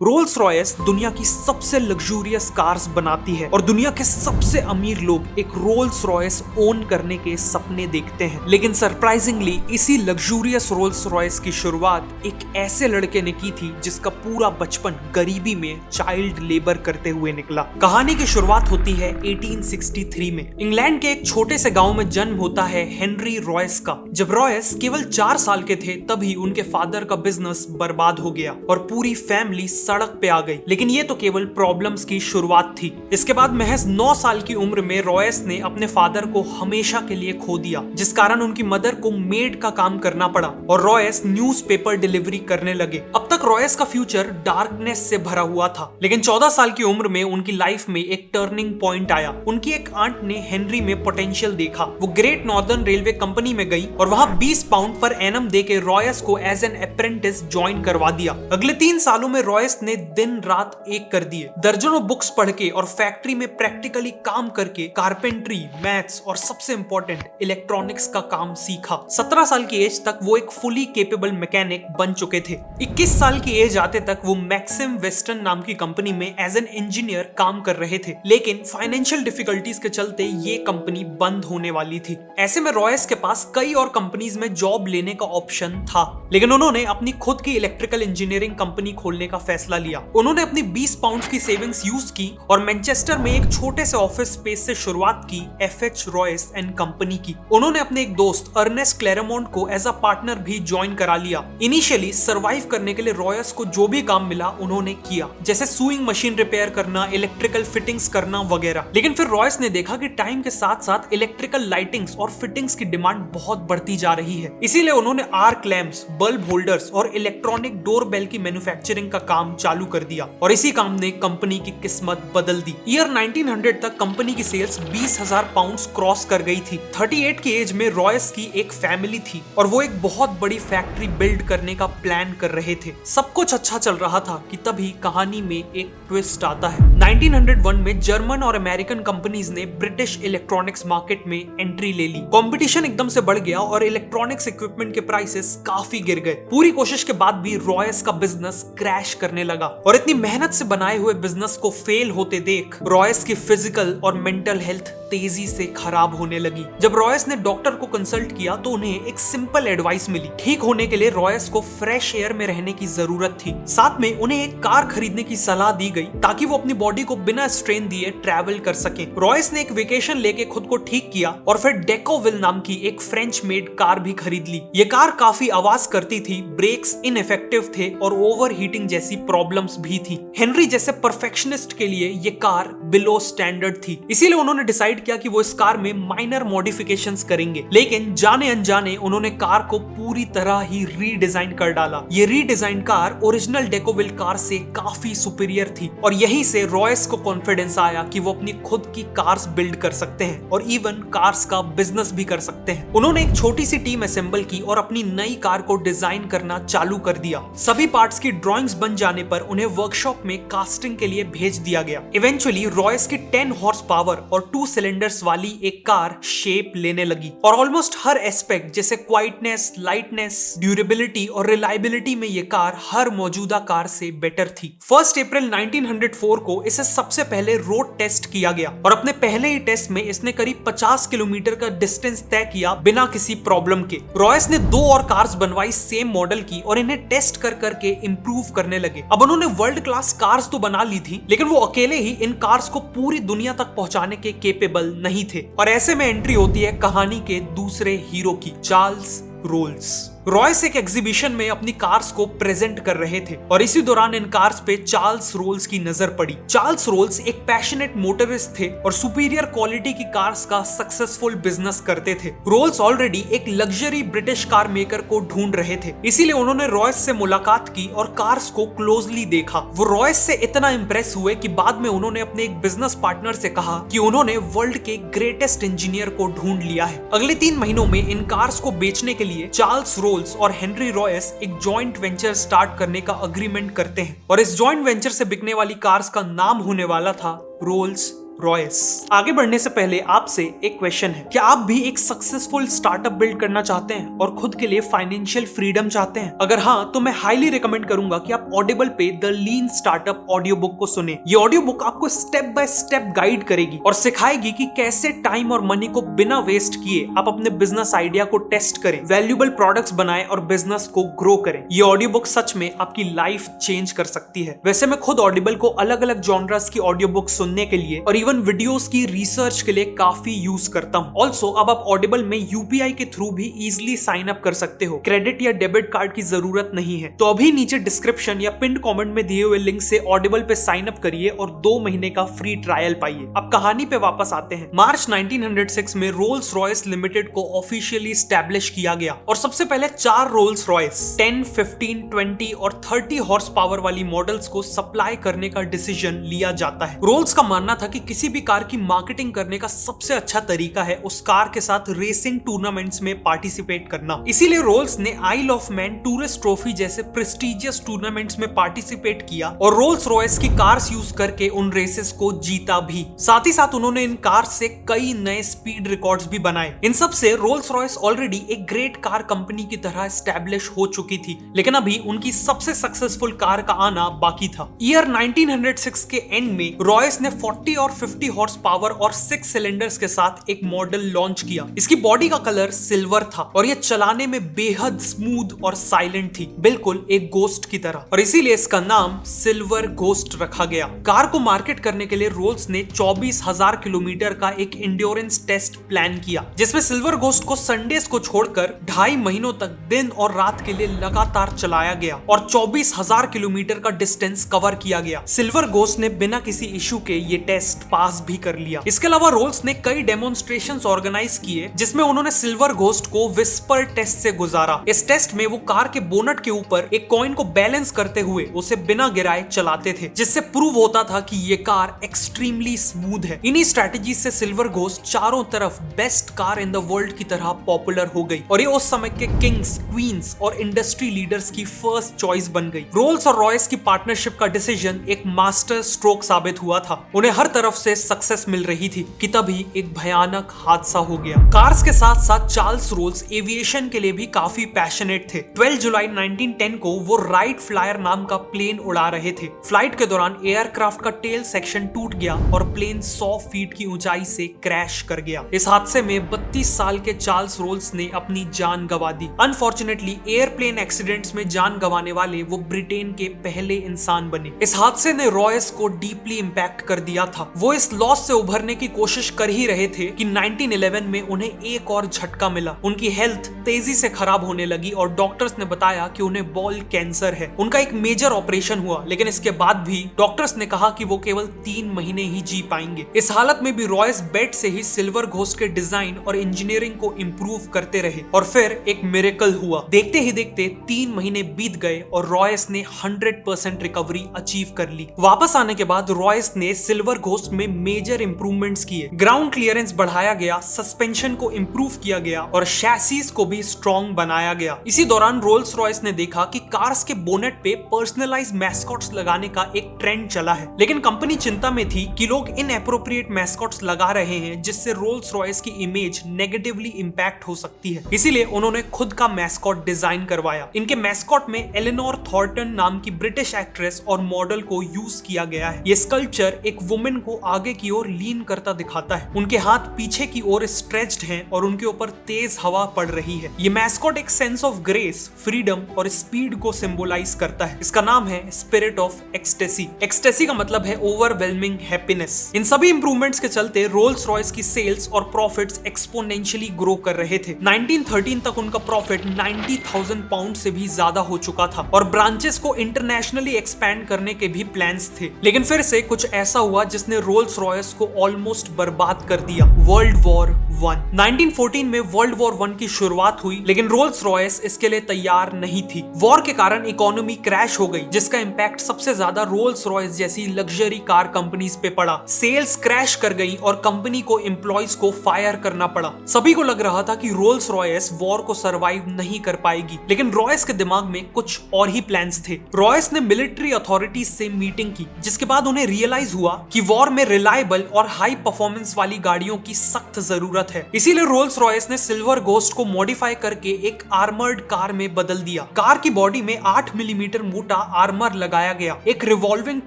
Rolls Royce दुनिया की सबसे लग्जूरियस कार्स बनाती है और दुनिया के सबसे अमीर लोग एक रोल्स रॉयस ओन करने के सपने देखते हैं। लेकिन सरप्राइजिंगली इसी लग्जूरियस रोल्स रॉयस की शुरुआत एक ऐसे लड़के ने की थी जिसका पूरा बचपन गरीबी में चाइल्ड लेबर करते हुए निकला। कहानी की शुरुआत होती है 1863 में। इंग्लैंड के एक छोटे से गांव में जन्म होता है हेनरी रॉयस का। जब रॉयस केवल 4 साल के थे तभी उनके फादर का बिजनेस बर्बाद हो गया और पूरी फैमिली सड़क पे आ गई। लेकिन ये तो केवल प्रॉब्लम्स की शुरुआत थी। इसके बाद महज 9 साल की उम्र में रॉयस ने अपने फादर को हमेशा के लिए खो दिया, जिस कारण उनकी मदर को मेड का काम करना पड़ा और रॉयस न्यूज़पेपर डिलीवरी करने लगे। अब तक रॉयस का फ्यूचर डार्कनेस से भरा हुआ था, लेकिन 14 साल की उम्र में उनकी लाइफ में एक टर्निंग पॉइंट आया। उनकी एक आंट ने हेनरी में पोटेंशियल देखा। वो ग्रेट नॉर्दर्न रेलवे कंपनी में गई और वहां 20 पाउंड पर एनम देके रॉयस को एज एन अप्रेंटिस ज्वाइन करवा दिया। अगले 3 सालों में रॉयस ने दिन रात एक कर दिए। दर्जनों बुक्स पढ़ के और फैक्ट्री में प्रैक्टिकली काम करके कारपेंट्री, मैथ्स और सबसे इंपॉर्टेंट इलेक्ट्रॉनिक्स का काम सीखा। 17 साल की एज तक वो एक फुली केपेबल मैकेनिक बन चुके थे। 21 साल की एज आते तक वो मैक्सिम वेस्टर्न नाम की कंपनी में एज एन इंजीनियर काम कर रहे थे। लेकिन फाइनेंशियल डिफिकल्टीज के चलते ये कंपनी बंद होने वाली थी। ऐसे में रॉयस के पास कई और कंपनीज में जॉब लेने का ऑप्शन था, लेकिन उन्होंने अपनी खुद की इलेक्ट्रिकल इंजीनियरिंग कंपनी खोलने का फैसला लिया। उन्होंने अपनी 20 पाउंड की सेविंग्स यूज की और मैनचेस्टर में एक छोटे से ऑफिस स्पेस से शुरुआत की एफएच रॉयस एंड कंपनी की। उन्होंने अपने एक दोस्त अर्नेस्ट क्लेरेमोंट को एज अ पार्टनर भी ज्वाइन करा लिया। इनिशियली सर्वाइव करने के लिए रॉयस को जो भी काम मिला उन्होंने किया, जैसे सुइंग मशीन रिपेयर करना, इलेक्ट्रिकल फिटिंग्स करना वगैरह। लेकिन फिर रॉयस ने देखा कि टाइम के साथ साथ इलेक्ट्रिकल लाइटिंग्स और फिटिंग्स की डिमांड बहुत बढ़ती जा रही है। इसीलिए उन्होंने आर्क लैंप्स, बल्ब होल्डर्स और इलेक्ट्रॉनिक डोर बेल की मैन्युफैक्चरिंग का काम चालू कर दिया और इसी काम ने कंपनी की किस्मत बदल दी। ईयर 1900 तक कंपनी की सेल्स 20,000 पाउंड्स क्रॉस कर गई थी। 38 की एज में रॉयस की एक फैमिली थी और वो एक बहुत बड़ी फैक्ट्री बिल्ड करने का प्लान कर रहे थे। सब कुछ अच्छा चल रहा था कि तभी कहानी में एक ट्विस्ट आता है। 1901 में जर्मन और अमेरिकन कंपनीज ने ब्रिटिश इलेक्ट्रॉनिक्स मार्केट में एंट्री ले ली। कंपटीशन एकदम से बढ़ गया और इलेक्ट्रॉनिक्स इक्विपमेंट के प्राइसेस काफी गिर गए। पूरी कोशिश के बाद भी रॉयस का बिजनेस क्रैश करने लगा और इतनी मेहनत से बनाए हुए बिजनेस को फेल होते देख रॉयस की फिजिकल और मेंटल हेल्थ तेजी से खराब होने लगी। जब रॉयस ने डॉक्टर को कंसल्ट किया तो उन्हें एक सिंपल एडवाइस मिली। ठीक होने के लिए रॉयस को फ्रेश एयर में रहने की जरूरत थी। साथ में उन्हें एक कार खरीदने की सलाह दी गई ताकि वो अपनी बॉडी को बिना स्ट्रेन दिए ट्रैवल कर सके। रॉयस ने एक वेकेशन लेके खुद को ठीक किया और फिर डेकोविल नाम की एक फ्रेंच मेड कार भी खरीद ली। ये कार काफी आवाज करती थी, ब्रेक्स इनइफेक्टिव थे और ओवर हीटिंग जैसी प्रॉब्लम्स भी थी। हेनरी जैसे परफेक्शनिस्ट के लिए ये कार बिलो स्टैंडर्ड थी, इसीलिए उन्होंने डिसाइड किया कि वो इस कार में माइनर मॉडिफिकेशंस करेंगे। लेकिन जाने अनजाने उन्होंने कार को पूरी तरह ही रीडिजाइन कर डाला। ये रीडिजाइन कार ओरिजिनल डेकोविल कार से काफी सुपीरियर थी और यहीं से रॉयस को कॉन्फिडेंस आया कि वो अपनी खुद की कार्स बिल्ड कर सकते हैं और इवन कार्स का बिजनेस भी कर सकते हैं। उन्होंने एक छोटी सी टीम असेंबल की और अपनी नई कार को डिजाइन करना चालू कर दिया। सभी पार्ट्स की ड्राइंग्स बन जाने पर उन्हें वर्कशॉप में कास्टिंग के लिए भेज दिया गया। इवेंचुअली रॉयस की 10 हॉर्स पावर और 2 सिलेंडर्स वाली एक कार शेप लेने लगी और ऑलमोस्ट हर एस्पेक्ट जैसे क्वाइटनेस, लाइटनेस, ड्यूरेबिलिटी और रिलायबिलिटी में ये कार हर मौजूदा कार से बेटर थी। 1 अप्रैल 1904 को इसे सबसे पहले रोड टेस्ट किया गया और अपने पहले ही टेस्ट में इसने करीब 50 किलोमीटर का डिस्टेंस तय किया बिना किसी प्रॉब्लम के। रॉयस ने 2 और कार्स बनवाई सेम मॉडल की और इन्हें टेस्ट कर करके इंप्रूव करने लगे। अब उन्होंने वर्ल्ड क्लास कार्स तो बना ली थी, लेकिन वो अकेले ही इन कार्स को पूरी दुनिया तक पहुंचाने के केपेबल नहीं थे और ऐसे में एंट्री होती है कहानी के दूसरे हीरो की, चार्ल्स रोल्स। रॉयस एक एग्जीबिशन में अपनी कार्स को प्रेजेंट कर रहे थे और इसी दौरान इन कार्स पे चार्ल्स रोल्स की नजर पड़ी। चार्ल्स रोल्स एक पैशनेट मोटरिस्ट थे और सुपीरियर क्वालिटी की कार्स का सक्सेसफुल बिजनेस करते थे। रोल्स ऑलरेडी एक लग्जरी ब्रिटिश कार मेकर को ढूंढ रहे थे, इसीलिए उन्होंने रॉयस से मुलाकात की और कार्स को क्लोजली देखा। वो रॉयस से इतना इंप्रेस हुए कि बाद में उन्होंने अपने एक बिजनेस पार्टनर से कहा कि उन्होंने वर्ल्ड के ग्रेटेस्ट इंजीनियर को ढूंढ लिया है। अगले 3 महीनों में इन कार्स को बेचने के लिए चार्ल्स रोल्स और हेनरी रॉयस एक जॉइंट वेंचर स्टार्ट करने का अग्रीमेंट करते हैं और इस जॉइंट वेंचर से बिकने वाली कार्स का नाम होने वाला था रोल्स रॉयस। आगे बढ़ने से पहले आपसे एक क्वेश्चन है, क्या आप भी एक सक्सेसफुल स्टार्टअप बिल्ड करना चाहते हैं और खुद के लिए फाइनेंशियल फ्रीडम चाहते हैं? अगर हाँ, तो मैं हाईली रिकमेंड करूंगा कि आप ऑडिबल पे the lean startup audio book को सुने। ये ऑडियो बुक आपको स्टेप बाय स्टेप गाइड करेगी और सिखाएगी कि कैसे टाइम और मनी को बिना वेस्ट किए आप अपने बिजनेस आइडिया को टेस्ट करें, वैल्यूएबल प्रोडक्ट्स बनाएं और बिजनेस को ग्रो करें। ये ऑडियो बुक सच में आपकी लाइफ चेंज कर सकती है। वैसे मैं खुद ऑडिबल को अलग अलग जॉनर्स की ऑडियो बुक सुनने के लिए और इवन वीडियोस की रिसर्च के लिए काफी यूज करता हूँ। ऑल्सो अब आप ऑडिबल में यूपीआई के थ्रू भी इजिली साइन अप कर सकते हो। क्रेडिट या डेबिट कार्ड की जरूरत नहीं है। तो अभी नीचे डिस्क्रिप्शन या पिन कमेंट में दिए हुए लिंक से ऑडिबल पे साइन अप करिए और 2 महीने का फ्री ट्रायल पाइए। अब कहानी पे वापस आते हैं। मार्च 1906 में रोल्स रॉयस लिमिटेड को ऑफिशियली स्टैब्लिश किया गया और सबसे पहले 4 रोल्स रॉयस 10, 15, 20 और 30 हॉर्स पावर वाली मॉडल्स को सप्लाई करने का डिसीजन लिया जाता है। रोल्स का मानना था कि किसी भी कार की मार्केटिंग करने का सबसे अच्छा तरीका है उस कार के साथ रेसिंग टूर्नामेंट्स में पार्टिसिपेट करना। इसीलिए रोल्स ने आइल ऑफ मैन टूरिस्ट ट्रॉफी जैसे प्रेस्टिजियस टूर्नामेंट्स में पार्टिसिपेट किया और रोल्स रॉयस की कार्स यूज करके उन रेसेस को जीता भी। साथ ही साथ उन्होंने इन कार्स से कई नए स्पीड रिकॉर्ड्स भी बनाए। इन सब से रोल्स रॉयस ऑलरेडी एक ग्रेट कार कंपनी की तरह एस्टैब्लिश हो चुकी थी, लेकिन अभी उनकी सबसे सक्सेसफुल कार का आना बाकी था। ईयर 1906 के एंड में रॉयस ने 40 और 50 हॉर्स पावर और 6 सिलेंडर्स के साथ एक मॉडल लॉन्च किया। इसकी बॉडी का कलर सिल्वर था और यह चलाने में बेहद स्मूथ और साइलेंट थी, बिल्कुल एक गोस्ट की तरह, और इसीलिए इसका नाम सिल्वर घोस्ट रखा गया। कार को मार्केट करने के लिए रोल्स ने 24,000 किलोमीटर का एक इंड्योरेंस टेस्ट प्लान किया, जिसमें सिल्वर घोस्ट को संडेज को छोड़कर 2.5 महीनों तक दिन और रात के लिए लगातार चलाया गया और 24,000 किलोमीटर का डिस्टेंस कवर किया गया। सिल्वर घोस्ट ने बिना किसी इशू के ये टेस्ट पास भी कर लिया। इसके अलावा रोल्स ने कई डेमोन्स्ट्रेशंस ऑर्गेनाइज किए जिसमें उन्होंने सिल्वर घोस्ट को विस्पर टेस्ट से गुजारा। इस टेस्ट में वो कार के बोनट के ऊपर एक कॉइन को बैलेंस करते हुए उसे बिना गिराए चलाते थे, जिससे प्रूव होता था कि ये कार एक्सट्रीमली स्मूथ है। इन्हीं स्ट्रेटजी से सिल्वर घोस्ट चारों तरफ best car in the world की तरह पॉपुलर हो गई और ये उस समय के किंग्स, क्वींस और इंडस्ट्री लीडर्स की फर्स्ट चॉइस बन गई। रोल्स और रॉयस की पार्टनरशिप का डिसीजन एक मास्टर स्ट्रोक साबित हुआ था। उन्हें हर तरफ से सक्सेस मिल रही थी कि तभी एक भयानक हादसा हो गया। कार्स के साथ साथ चार्ल्स रोल्स एविएशन के लिए भी काफी पैशनेट थे। 12 जुलाई 1910 को वो राइट फ्लायर नाम का प्लेन उड़ा रहे थे। फ्लाइट के दौरान एयरक्राफ्ट का टेल सेक्शन टूट गया और प्लेन 100 फीट की ऊंचाई से क्रैश कर गया। इस हादसे में 32 साल के चार्ल्स रोल्स ने अपनी जान गंवा दी। अनफॉर्चुनेटली एयरप्लेन एक्सीडेंट्स में जान गंवाने वाले वो ब्रिटेन के पहले इंसान बने। इस हादसे ने रॉयस को डीपली इंपैक्ट कर दिया था। वो इस लॉस से उभरने की कोशिश कर ही रहे थे कि 1911 में उन्हें एक और झटका मिला। उनकी हेल्थ तेजी से खराब होने लगी और डॉक्टर्स ने बताया कि उन्हें बॉल कैंसर है। उनका एक मेजर ऑपरेशन हुआ, लेकिन इसके बाद भी डॉक्टर्स ने कहा कि वो केवल 3 महीने ही जी पाएंगे। इस हालत में भी रॉयस बेड से ही सिल्वर घोस्ट के डिजाइन और इंजीनियरिंग को इंप्रूव करते रहे और फिर एक मिरेकल हुआ। देखते ही देखते 3 महीने बीत गए और रॉयस ने 100% रिकवरी अचीव कर ली। वापस आने के बाद रॉयस ने सिल्वर घोस्ट में मेजर इंप्रूवमेंट्स किए। ग्राउंड क्लियरेंस बढ़ाया गया, सस्पेंशन को इंप्रूव किया गया और शैसीज को भी स्ट्रॉन्ग बनाया गया। इसी दौरान रोल्स रॉयस ने देखा कि कार्स के बोनेट पे पर्सनलाइज्ड मैस्कॉट्स लगाने का एक ट्रेंड चला है, लेकिन कंपनी चिंता में थी कि लोग इनएप्रोप्रिएट मैस्कॉट्स लगा रहे हैं जिससे रोल्स रॉयस की इमेज नेगेटिवली इंपैक्ट हो सकती है। इसीलिए उन्होंने खुद का मैस्कॉट डिजाइन करवाया। इनके मैस्कॉट में एलेनोर थॉर्टन नाम की ब्रिटिश एक्ट्रेस और मॉडल को यूज किया गया है। ये स्कल्पचर एक वुमेन को आगे की ओर लीन करता दिखाता है। उनके हाथ पीछे की ओर स्ट्रेच्ड हैं और उनके ऊपर तेज हवा पड़ रही है। ये मैस्कॉट एक सेंस ऑफ ग्रेस, फ्रीडम और स्पीड को सिंबलाइज करता है। इसका नाम है स्पिरिट ऑफ एक्सटेसी। एक्सटेसी का मतलब है ओवरवेलमिंग हैप्पीनेस। इन सभी इंप्रूवमेंट्स के चलते रोल्स रॉयस की सेल्स और प्रॉफिट्स एक्सपोनेंशियली ग्रो कर रहे थे। 1913 तक उनका प्रॉफिट 90,000 पाउंड से भी ज्यादा हो चुका था और ब्रांचेस को इंटरनेशनली एक्सपैंड करने के भी प्लान्स थे। लेकिन फिर से कुछ ऐसा हुआ जिसने रोल्स रॉयस को ऑलमोस्ट बर्बाद कर दिया। World war 1। 1914 में वर्ल्ड वॉर 1 की शुरुआत हुई, लेकिन रोल्स रॉयस इसके लिए तैयार नहीं थी। वॉर के कारण इकोनॉमी क्रैश हो गई, जिसका इंपैक्ट सबसे ज्यादा रोल्स रॉयस जैसी लग्जरी कार कंपनीज पे पड़ा। सेल्स क्रैश कर गई और कंपनी को एम्प्लॉयज को फायर करना पड़ा। सभी को लग रहा था कि रोल्स रॉयस वॉर को सरवाइव नहीं कर पाएगी, लेकिन रॉयस के दिमाग में कुछ और ही प्लान्स थे। रॉयस ने मिलिट्री अथॉरिटीज से मीटिंग की, जिसके बाद उन्हें रियलाइज हुआ कि वॉर में रिलायबल और हाई परफॉर्मेंस वाली गाड़ियों की सख्त जरूरत है। इसीलिए रोल्स रॉयस ने सिल्वर घोस्ट को मॉडिफाई करके एक आर्मर्ड कार में बदल दिया। कार की बॉडी में 8 मिलीमीटर मोटा आर्मर लगाया गया, एक रिवॉल्विंग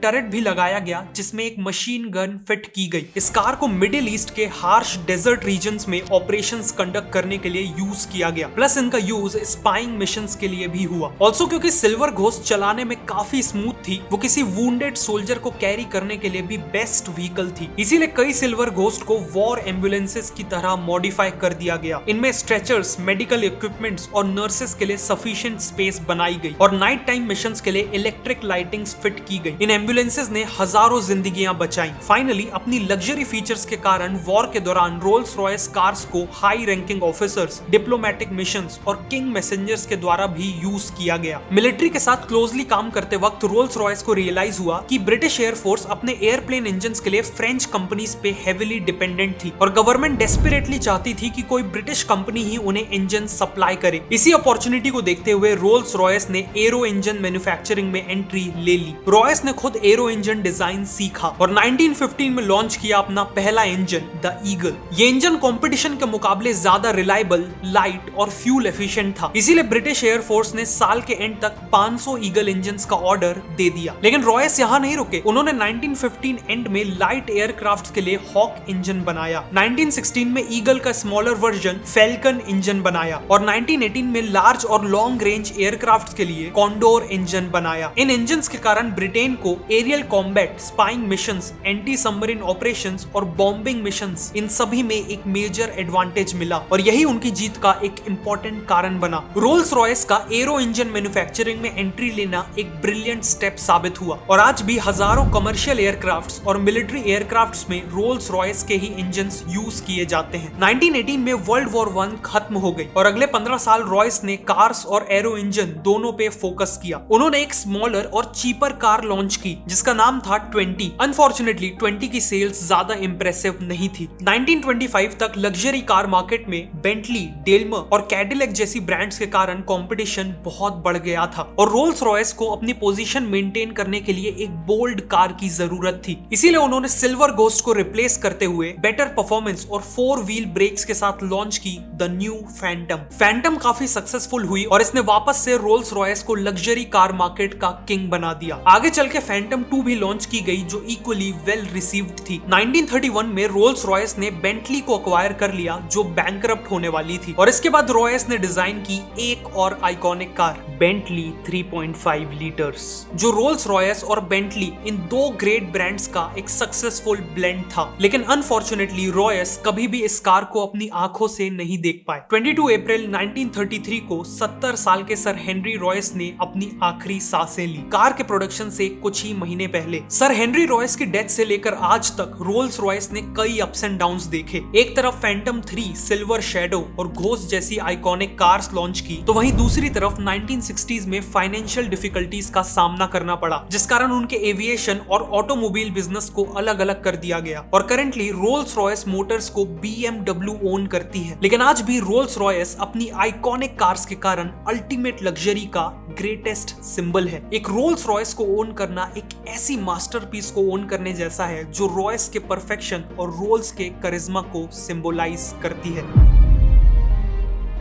टरेट भी लगाया गया जिसमें एक मशीन गन फिट की गई। इस कार को मिडिल ईस्ट के हार्श डेजर्ट रीजन्स में ऑपरेशंस कंडक्ट करने के लिए यूज किया गया, प्लस इनका यूज स्पाइंग मिशंस के लिए भी हुआ। ऑल्सो क्योंकि सिल्वर घोस्ट चलाने में काफी स्मूथ थी, वो किसी वुंडेड सोल्जर को कैरी करने के लिए भी बेस्ट व्हीकल थी। इसीलिए कई सिल्वर घोस्ट को वॉर एम्बुलेंसेस की तरह मॉडिफाई कर दिया गया। इनमें स्ट्रेचर्स, मेडिकल इक्विपमेंट्स और नर्सेस के लिए सफिशिएंट स्पेस बनाई गई और नाइट टाइम मिशंस के लिए इलेक्ट्रिक लाइटिंग्स फिट की गई। इन एम्बुलेंसेस ने हजारों जिंदगियां बचाई। फाइनली अपनी लग्जरी फीचर्स के कारण वॉर के दौरान रोल्स रॉयस कार्स को high ranking officers, diplomatic missions और किंग मैसेंजर्स के द्वारा भी यूज किया गया। मिलिट्री के साथ क्लोजली काम करते वक्त रोल्स रॉयस को रियलाइज हुआ कि ब्रिटिश एयरफोर्स अपने एयरप्लेन इंजन्स के लिए फ्रेंच कंपनीज पे हेवीली डिपेंडेंट थी और गवर्नमेंट डेस्परेटली चाहती थी कि कोई ब्रिटिश कंपनी ही उन्हें इंजन सप्लाई करे। इसी अपॉर्चुनिटी को देखते हुए रोल्स रॉयस ने एरो इंजन मैन्युफैक्चरिंग में एंट्री ले ली। रॉयस ने खुद एरो इंजन डिजाइन सीखा और 1915 में लॉन्च किया अपना पहला इंजन द ईगल। ये इंजन कंपटीशन के मुकाबले ज्यादा रिलायबल, लाइट और फ्यूल एफिशिएंट था। इसीलिए ब्रिटिश एयरफोर्स ने साल के एंड तक 500 ईगल इंजन्स का ऑर्डर दे दिया। लेकिन रॉयस यहाँ नहीं रुके, उन्होंने 1915 एंड में लाइट एयरक्राफ्ट के लिए हॉक इंजन बनाया। 1916 में ईगल का स्मॉलर वर्जन फैल्कन इंजन बनाया और 1918 में लार्ज और लॉन्ग रेंज एयरक्राफ्ट के लिए कॉन्डोर इंजन बनाया। इन इंजन्स के कारण ब्रिटेन को aerial combat, spying missions, anti submarine operations और बॉम्बिंग मिशंस, इन सभी में एक मेजर एडवांटेज मिला और यही उनकी जीत का एक इंपॉर्टेंट कारण बना। रोल्स रॉयस का एरो इंजन मैन्युफैक्चरिंग में एंट्री लेना एक ब्रिलियंट स्टेप साबित हुआ और आज भी हजारों कमर्शियल एयरक्राफ्ट्स और मिलिट्री एयरक्राफ्ट्स में रोल्स रॉयस के ही इंजन्स यूज किए जाते हैं। 1918 में वर्ल्ड वॉर 1 खत्म हो गई और अगले 15 साल रॉयस ने कार्स और एरो इंजन दोनों पे फोकस किया। उन्होंने एक स्मॉलर और चीपर कार लॉन्च की जिसका नाम था 20। अनफॉर्चुनेटली 20 की सेल्स ज्यादा इंप्रेसिव नहीं थी। 1925 तक लग्जरी कार मार्केट में बेंटली, डेल्मर और कैडिलैक जैसी ब्रांड्स के कारण कंपटीशन बहुत बढ़ गया था और रोल्स रॉयस को अपनी पोजीशन मेंटेन करने के लिए एक बोल्ड कार की जरूरत थी। इसीलिए उन्होंने सिल्वर घोस्ट को रिप्लेस करते हुए बेटर परफॉर्मेंस और 4 व्हील ब्रेक्स के साथ लॉन्च की द न्यू फैंटम। फैंटम काफी सक्सेसफुल हुई और इसने वापस से रोल्स रॉयस को लग्जरी कार मार्केट का किंग बना दिया। आगे चल के फैंटम 2 भी लॉन्च की गई जो इक्वली वेल रिसीव्ड थी। 1931 में रोल्स रॉयस ने बेंटली को अक्वायर कर लिया जो बैंकरप्ट होने वाली थी और इसके बाद रॉयस ने डिजाइन की एक और आइकॉनिक कार बेंटली 3.5 लीटर्स, जो रोल्स रॉयस और बेंटली इन दो ग्रेट ब्रांड्स का एक सक्सेसफुल ब्लेंड था। लेकिन अनफॉर्चुनेटली रॉयस कभी भी इस कार को अपनी आंखों से नहीं देख पाए। 22 अप्रैल 1933 को 70 साल के सर हेनरी रॉयस ने अपनी आखिरी सांसें ली कार के प्रोडक्शन से कुछ ही महीने पहले। सर हेनरी रॉयस की डेथ से लेकर आज तक रोल्स रॉयस ने कई अप्स एंड डाउन्स देखे। एक तरफ फैंटम 3, सिल्वर शैडो और घोस्ट जैसी आइकॉनिक कार्स लॉन्च की, तो वहीं दूसरी तरफ 1960s में फाइनेंशियल डिफिकल्टीज का सामना करना पड़ा जिस कारण उनके एविएशन और ऑटोमोबाइल बिजनेस को अलग अलग कर दिया गया और करंटली रोल्स रॉयस मोटर्स को BMW ओन करती है। लेकिन आज भी रोल्स रॉयस अपनी आइकॉनिक कार्स के कारण अल्टीमेट लग्जरी का ग्रेटेस्ट सिंबल है। एक रोल्स रॉयस को ओन करना एक ऐसी मास्टरपीस को ओन करने जैसा है जो रॉयस के परफेक्शन और रोल्स के करिश्मा को सिंबलाइज करती है।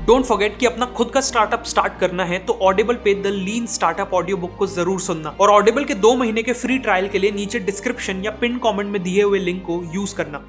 डोंट फॉरगेट कि अपना खुद का स्टार्टअप स्टार्ट करना है तो ऑडिबल पे the lean startup audio book को जरूर सुनना और ऑडिबल के 2 महीने के फ्री ट्रायल के लिए नीचे डिस्क्रिप्शन या पिन कमेंट में दिए हुए लिंक को यूज करना।